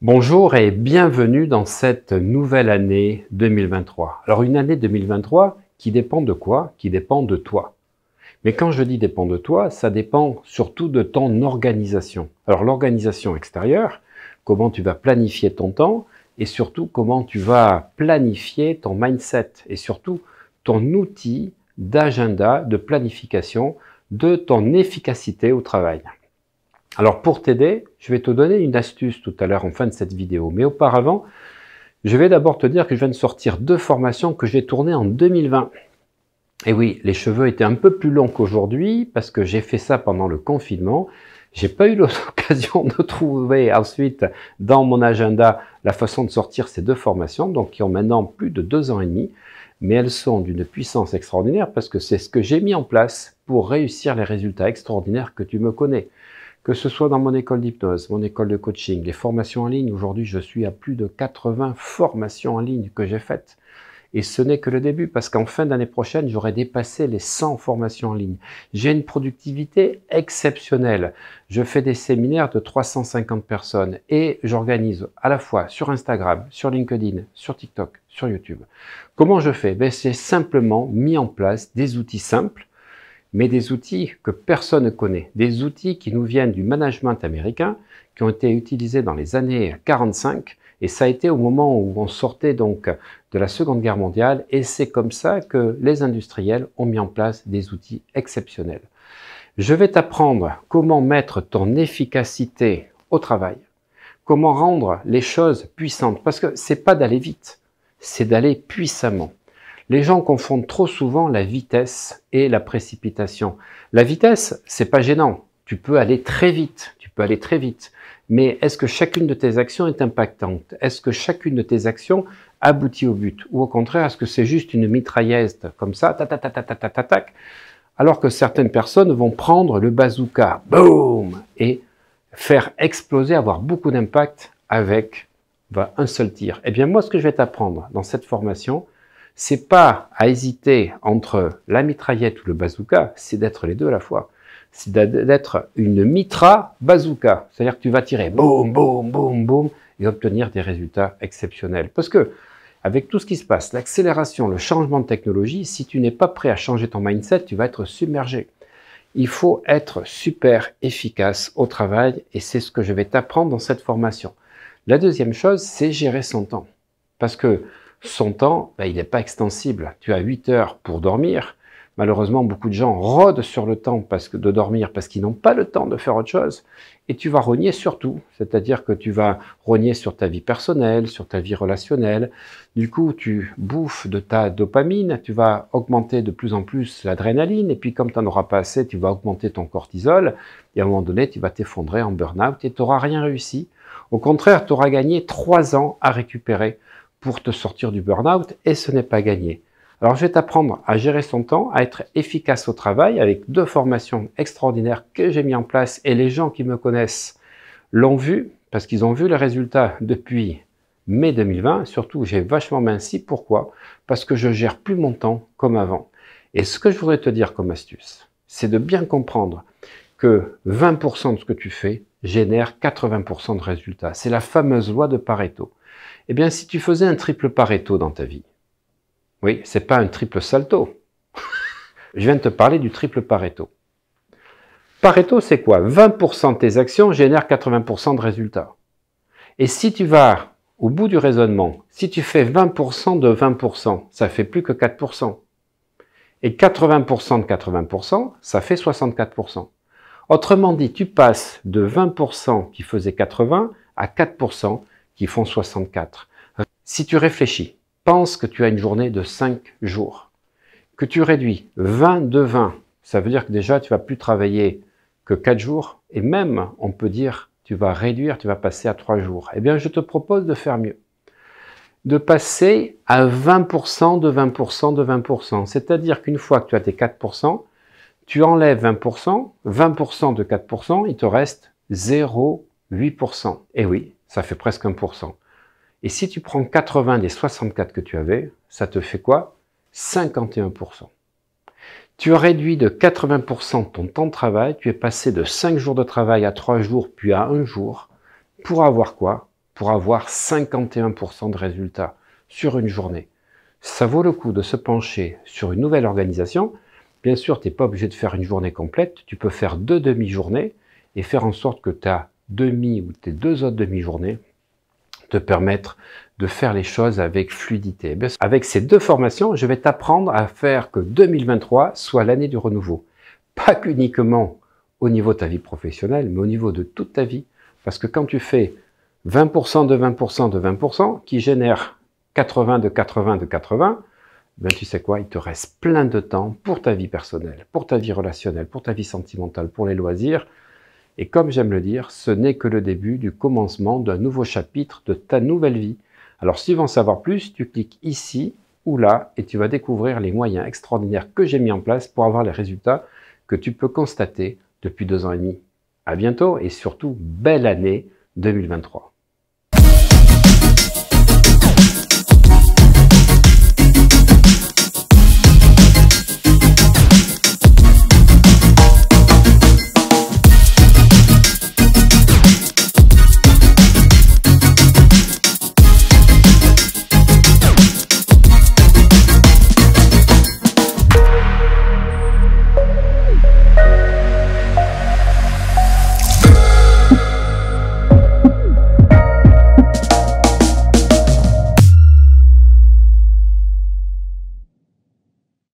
Bonjour et bienvenue dans cette nouvelle année 2023. Alors une année 2023 qui dépend de quoi? Qui dépend de toi. Mais quand je dis dépend de toi, ça dépend surtout de ton organisation. Alors l'organisation extérieure, comment tu vas planifier ton temps et surtout comment tu vas planifier ton mindset et surtout ton outil d'agenda, de planification de ton efficacité au travail. Alors pour t'aider, je vais te donner une astuce tout à l'heure en fin de cette vidéo. Mais auparavant, je vais d'abord te dire que je viens de sortir 2 formations que j'ai tournées en 2020. Et oui, les cheveux étaient un peu plus longs qu'aujourd'hui parce que j'ai fait ça pendant le confinement. J'ai pas eu l'occasion de trouver ensuite dans mon agenda la façon de sortir ces 2 formations, donc qui ont maintenant plus de 2 ans et demi. Mais elles sont d'une puissance extraordinaire parce que c'est ce que j'ai mis en place pour réussir les résultats extraordinaires que tu me connais. Que ce soit dans mon école d'hypnose, mon école de coaching, les formations en ligne, aujourd'hui je suis à plus de 80 formations en ligne que j'ai faites. Et ce n'est que le début, parce qu'en fin d'année prochaine, j'aurai dépassé les 100 formations en ligne. J'ai une productivité exceptionnelle. Je fais des séminaires de 350 personnes et j'organise à la fois sur Instagram, sur LinkedIn, sur TikTok, sur YouTube. Comment je fais? C'est simplement mis en place des outils simples, mais des outils que personne ne connaît, des outils qui nous viennent du management américain, qui ont été utilisés dans les années 45, et ça a été au moment où on sortait donc de la Seconde Guerre mondiale, et c'est comme ça que les industriels ont mis en place des outils exceptionnels. Je vais t'apprendre comment mettre ton efficacité au travail, comment rendre les choses puissantes, parce que c'est pas d'aller vite, c'est d'aller puissamment. Les gens confondent trop souvent la vitesse et la précipitation. La vitesse, c'est pas gênant. Tu peux aller très vite. Mais est-ce que chacune de tes actions est impactante? Est-ce que chacune de tes actions aboutit au but? Ou au contraire, est-ce que c'est juste une mitrailleuse comme ça, tac, alors que certaines personnes vont prendre le bazooka, boum, et faire exploser, avoir beaucoup d'impact avec un seul tir. Eh bien, moi, ce que je vais t'apprendre dans cette formation, c'est pas à hésiter entre la mitraillette ou le bazooka, c'est d'être les deux à la fois. C'est d'être une mitra bazooka. C'est-à-dire que tu vas tirer boum, boum, boum, boum et obtenir des résultats exceptionnels. Parce que, avec tout ce qui se passe, l'accélération, le changement de technologie, si tu n'es pas prêt à changer ton mindset, tu vas être submergé. Il faut être super efficace au travail et c'est ce que je vais t'apprendre dans cette formation. La deuxième chose, c'est gérer son temps. Parce que son temps, il n'est pas extensible. Tu as 8 heures pour dormir. Malheureusement, beaucoup de gens rôdent sur le temps de dormir parce qu'ils n'ont pas le temps de faire autre chose. Et tu vas rogner sur tout. C'est-à-dire que tu vas rogner sur ta vie personnelle, sur ta vie relationnelle. Du coup, tu bouffes de ta dopamine. Tu vas augmenter de plus en plus l'adrénaline. Et puis, comme tu n'en auras pas assez, tu vas augmenter ton cortisol. Et à un moment donné, tu vas t'effondrer en burn-out et tu n'auras rien réussi. Au contraire, tu auras gagné 3 ans à récupérer pour te sortir du burn-out et ce n'est pas gagné. Alors je vais t'apprendre à gérer son temps, à être efficace au travail avec 2 formations extraordinaires que j'ai mis en place et les gens qui me connaissent l'ont vu parce qu'ils ont vu les résultats depuis mai 2020. Surtout, j'ai vachement minci. Pourquoi? Parce que je gère plus mon temps comme avant. Et ce que je voudrais te dire comme astuce, c'est de bien comprendre que 20% de ce que tu fais génère 80% de résultats. C'est la fameuse loi de Pareto. Eh bien, si tu faisais un triple Pareto dans ta vie, oui, c'est pas un triple salto. Je viens de te parler du triple Pareto. Pareto, c'est quoi? 20% de tes actions génèrent 80% de résultats. Et si tu vas au bout du raisonnement, si tu fais 20% de 20%, ça fait plus que 4%. Et 80% de 80%, ça fait 64%. Autrement dit, tu passes de 20% qui faisaient 80 à 4% qui font 64. Si tu réfléchis, pense que tu as une journée de 5 jours, que tu réduis 20 de 20, ça veut dire que déjà tu vas plus travailler que 4 jours, et même, on peut dire, tu vas réduire, tu vas passer à 3 jours. Eh bien, je te propose de faire mieux. De passer à 20% de 20% de 20%. C'est-à-dire qu'une fois que tu as tes 4%, tu enlèves 20%, 20% de 4%, il te reste 0,8%. Et oui, ça fait presque 1%. Et si tu prends 80 des 64 que tu avais, ça te fait quoi? 51%. Tu as réduit de 80% ton temps de travail, tu es passé de 5 jours de travail à 3 jours, puis à 1 jour, pour avoir quoi? pour avoir 51% de résultats sur une journée. Ça vaut le coup de se pencher sur une nouvelle organisation. Bien sûr, tu n'es pas obligé de faire une journée complète, tu peux faire 2 demi-journées et faire en sorte que ta demi ou tes 2 autres demi-journées te permettent de faire les choses avec fluidité. Avec ces 2 formations, je vais t'apprendre à faire que 2023 soit l'année du renouveau. Pas qu'uniquement au niveau de ta vie professionnelle, mais au niveau de toute ta vie. Parce que quand tu fais 20% de 20% de 20%, qui génère 80 de 80 de 80, ben tu sais quoi, il te reste plein de temps pour ta vie personnelle, pour ta vie relationnelle, pour ta vie sentimentale, pour les loisirs. Et comme j'aime le dire, ce n'est que le début du commencement d'un nouveau chapitre de ta nouvelle vie. Alors si tu veux en savoir plus, tu cliques ici ou là et tu vas découvrir les moyens extraordinaires que j'ai mis en place pour avoir les résultats que tu peux constater depuis 2 ans et demi. À bientôt et surtout, belle année 2023.